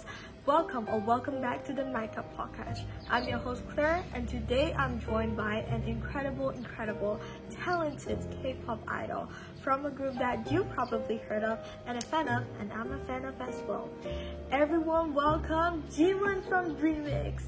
idols. Welcome back to the Makeup Podcast. I'm your host Claire, and today I'm joined by an incredible, talented K-pop idol from a group that you probably heard of and a fan of, and I'm a fan of as well. Everyone welcome Hsu Wint from Remix.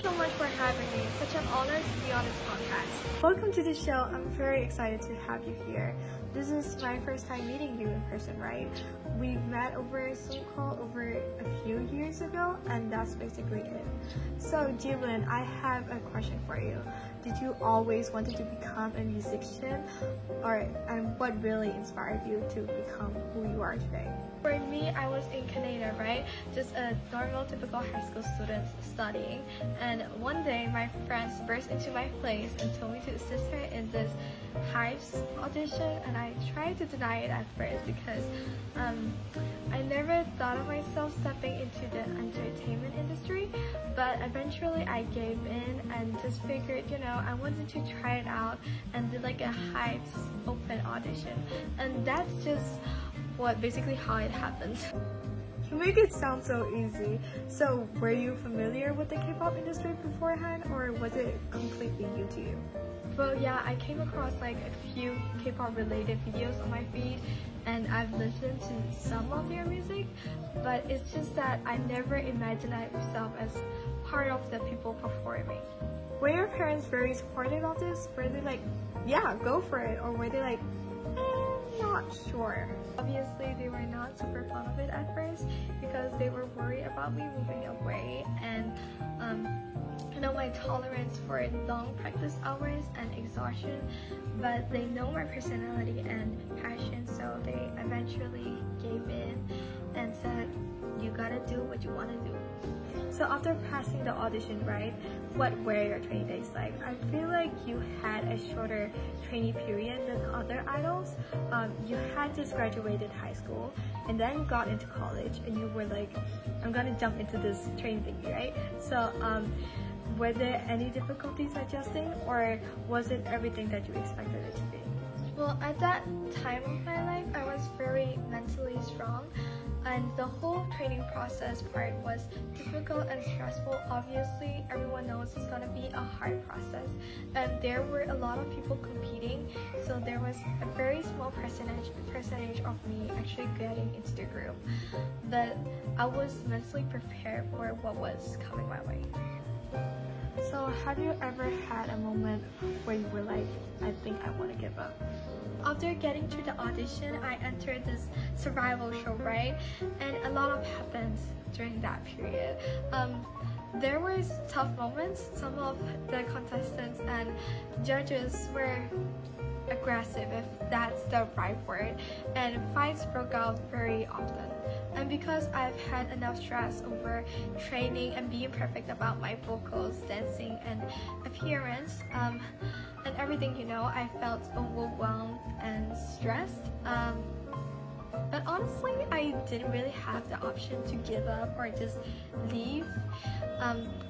So much for having me. Such an honor to be on this podcast. Welcome to the show. I'm very excited to have you here. This is my first time meeting you in person, right? We met over a Zoom call over a few years ago, and that's basically it. So, Hsu Wint, I have a question for you. Did you always wanted to become a musician, and what really inspired you to become who you are today? For me, I was in Canada, right? Just a normal, typical high school student studying. And one day, my friends burst into my place and told me to assist her in this Hives audition. And I tried to deny it at first because I never thought of myself stepping into the entertainment industry. But eventually, I gave in and just figured, I wanted to try it out and did like a Hives open audition. And that's just basically how it happened. You make it sound so easy. So were you familiar with the K-pop industry beforehand, or was it completely new to you? Well, yeah, I came across like a few K-pop related videos on my feed, and I've listened to some of their music, but it's just that I never imagined myself as part of the people performing. Were your parents very supportive of this? Were they like, yeah, go for it? Or were they like, not sure? Obviously, they were not super fond of it at first because they were worried about me moving away and my tolerance for long practice hours and exhaustion, but they know my personality and passion, so they eventually gave in and said, you gotta do what you want to do. So after passing the audition, right, what were your training days like? I feel like you had a shorter training period than other idols. You had just graduated high school and then you got into college and you were like, I'm gonna jump into this training thingy, right? So were there any difficulties adjusting, or was it everything that you expected it to be? Well, at that time of my life, I was very mentally strong. And the whole training process part was difficult and stressful. Obviously, everyone knows it's gonna be a hard process. And there were a lot of people competing, so there was a very small percentage of me actually getting into the group. But I was mentally prepared for what was coming my way. So have you ever had a moment where you were like, I think I want to give up? After getting to the audition, I entered this survival show, right? And a lot happened during that period. There was tough moments. Some of the contestants and judges were aggressive, if that's the right word, and fights broke out very often. And because I've had enough stress over training and being perfect about my vocals, dancing, and appearance, and everything, I felt overwhelmed and stressed. But honestly, I didn't really have the option to give up or just leave,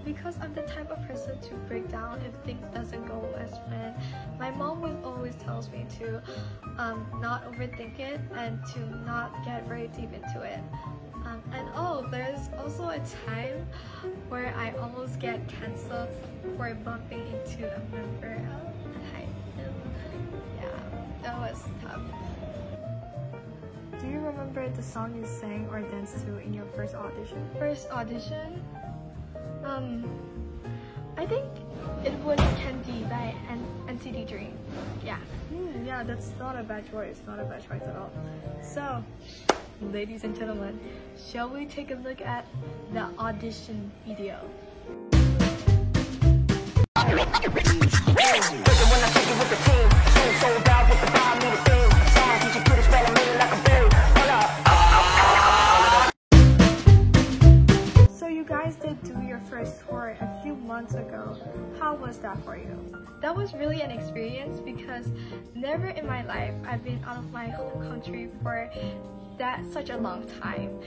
because I'm the type of person to break down if things doesn't go as planned. My mom would always tells me to not overthink it and to not get very deep into it. There's also a time where I almost get cancelled for bumping into a member of Hype. Yeah, that was tough. Do you remember the song you sang or danced to in your first audition? First audition? I think it was Candy by NCT Dream. Yeah. Yeah, that's not a bad choice. Not a bad choice at all. So, ladies and gentlemen, shall we take a look at the audition video? So you guys did do your first tour a few months ago. How was that for you? That was really an experience because never in my life I've been out of my home country for such a long time.